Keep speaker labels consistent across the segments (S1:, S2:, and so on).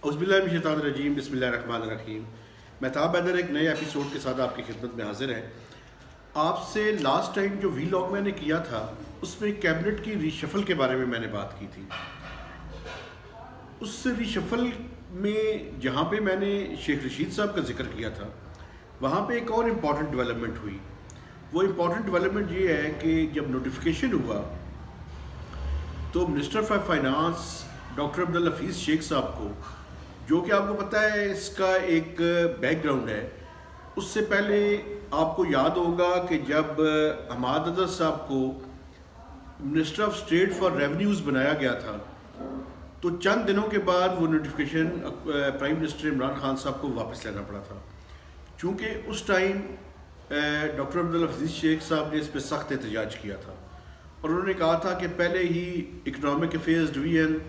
S1: अऊज़ुबिल्लाहिमिनश्शैतानिर्रजीम बिस्मिल्लाहिर्रहमानिर्रहीम। मेहताब हैदर एक नए एपिसोड के साथ आपकी खिदमत में हाजिर है। आपसे लास्ट टाइम जो वीलॉग मैंने किया था उसमें कैबिनेट की रीशफल के बारे में मैंने बात की थी। उस रीशफल में जहाँ पे मैंने शेख रशीद साहब का जिक्र किया था, वहाँ पे एक और इम्पॉर्टेंट डेवलपमेंट हुई। वो इम्पॉर्टेंट डेवलपमेंट ये है कि जब नोटिफिकेशन हुआ तो minister for finance doctor Abdul Hafeez Sheikh साहब को, जो कि आपको पता है इसका एक बैकग्राउंड है, उससे पहले आपको याद होगा कि जब हमाद अदर साहब को minister of state for revenues बनाया गया था तो चंद दिनों के बाद वो notification prime minister Imran Khan साहब को वापस लेना पड़ा था, चूँकि उस टाइम डॉक्टर अब्दुल हफीज़ शेख साहब ने इस पर सख्त एहतजाज किया था और उन्होंने कहा था कि पहले ही इकनॉमिक अफेयर्स डिवीज़न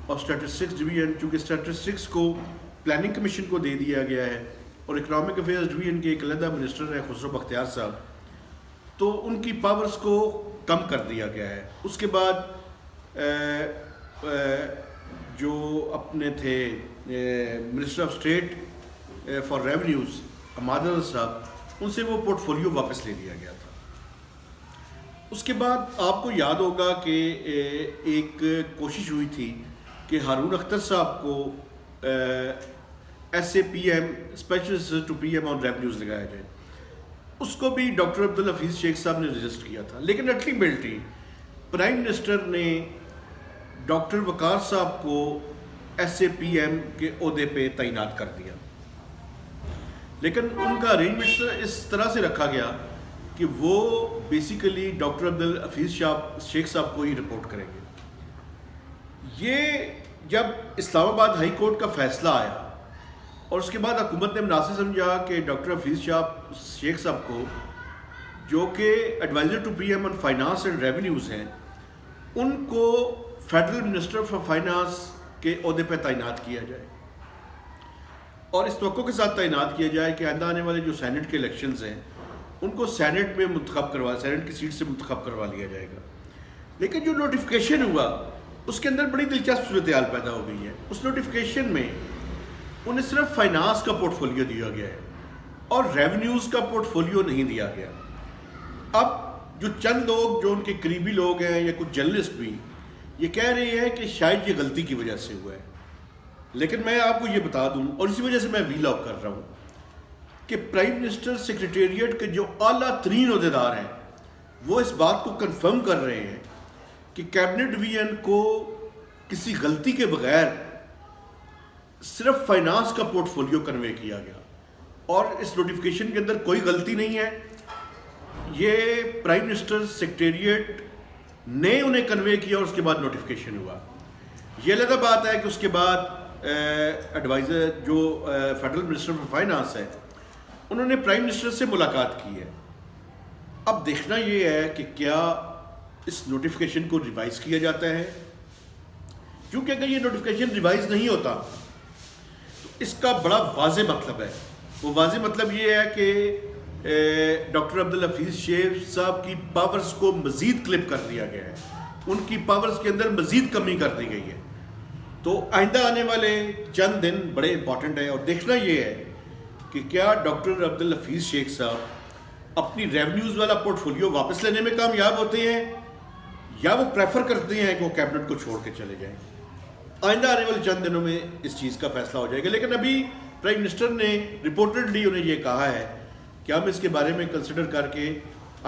S1: और स्टैटिस्टिक्स डिवीज़न, चूँकि स्टैटिस्टिक्स को प्लानिंग कमीशन को दे दिया गया है और इकनॉमिक अफेयर्स डिवीज़न के एक अलहदा मिनिस्टर है खुसरो बख्तियार साहब, तो उनकी पावर्स को कम कर दिया गया है। उसके बाद जो अपने थे minister of state for revenues Hammad Azhar साहब, उनसे वो पोर्टफोलियो वापस ले लिया गया था। उसके बाद आपको याद होगा कि एक कोशिश हुई थी कि हारून अख्तर साहब को SAPM special to PM on revenues लगाया जाए। उसको भी डॉक्टर अब्दुल हफीज़ शेख साहब ने रजिस्ट किया था, लेकिन अल्टीमेटली प्राइम मिनिस्टर ने डॉक्टर वकार साहब को SAPM के ओहदे पे तैनात कर दिया, लेकिन उनका अरेंजमेंट इस तरह से रखा गया कि वो बेसिकली डॉक्टर अब्दुल हफीज़ शेख साहब को ही रिपोर्ट करेंगे। ये जब इस्लामाबाद हाई कोर्ट का फैसला आया और उसके बाद हुकूमत ने मुनासिब समझा कि डॉक्टर हफीज़ शेख साहब को, जो कि adviser to PM on finance and revenues हैं, उनको फेडरल मिनिस्टर फॉर फाइनेंस के ओहदे पर तैनात किया जाए और इस तवक्को के साथ तैनात किया जाए कि आइंदा आने वाले जो सैनेट के इलेक्शंस हैं उनको सैनेट की सीट से मुंतखब करवा लिया जाएगा। लेकिन जो नोटिफिकेशन हुआ उसके अंदर बड़ी दिलचस्प सूरत-ए-हाल पैदा हो गई है। उस नोटिफिकेशन में उन्हें सिर्फ फाइनेंस का पोर्टफोलियो दिया गया है और रेवेन्यूज़ का पोर्टफोलियो नहीं दिया गया। अब जो चंद लोग जो उनके करीबी लोग हैं या कुछ जर्नलिस्ट भी ये कह रहे हैं कि शायद ये गलती की वजह से हुआ है, लेकिन मैं आपको ये बता दूं और इसी वजह से मैं वीलॉग कर रहा हूँ कि प्राइम मिनिस्टर सेक्रेटेरिएट के जो आला तरीन ओहदेदार हैं वो इस बात को कंफर्म कर रहे हैं कि कैबिनेट डिवीज़न को किसी गलती के बगैर सिर्फ फाइनेंस का पोर्टफोलियो कन्वे किया गया और इस नोटिफिकेशन के अंदर कोई गलती नहीं है। ये प्राइम मिनिस्टर सेक्रेटेरिएट ने उन्हें कन्वे किया और उसके बाद नोटिफिकेशन हुआ। ये अलग बात है कि उसके बाद एडवाइज़र जो फेडरल मिनिस्टर फॉर फाइनेंस है उन्होंने प्राइम मिनिस्टर से मुलाकात की है। अब देखना ये है कि क्या इस नोटिफिकेशन को रिवाइज़ किया जाता है, क्योंकि अगर ये नोटिफिकेशन रिवाइज़ नहीं होता तो इसका बड़ा वाज़े मतलब है। वो वाज़े मतलब ये है कि डॉक्टर अब्दुल हफीज़ शेख साहब की पावर्स को मज़ीद क्लिप कर दिया गया है, उनकी पावर्स के अंदर मज़ीद कमी कर दी गई है। तो आइंदा आने वाले चंद दिन बड़े इंपॉर्टेंट हैं और देखना ये है कि क्या डॉक्टर अब्दुल हफीज़ शेख साहब अपनी रेवेन्यूज़ वाला पोर्टफोलियो वापस लेने में कामयाब होते हैं या वो प्रेफर करते हैं कि वो कैबिनेट को छोड़ के चले जाएं। आइंदा आने वाले चंद दिनों में इस चीज़ का फैसला हो जाएगा, लेकिन अभी प्राइम मिनिस्टर ने रिपोर्टेडली उन्हें ये कहा है कि हम इसके बारे में कंसिडर करके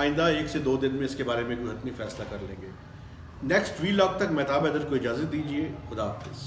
S1: आइंदा 1 से 2 दिन में इसके बारे में कोई हतमी फैसला कर लेंगे। नेक्स्ट वीलॉग तक मेहताब हैदर को इजाज़त दीजिए। खुदा हाफिज़।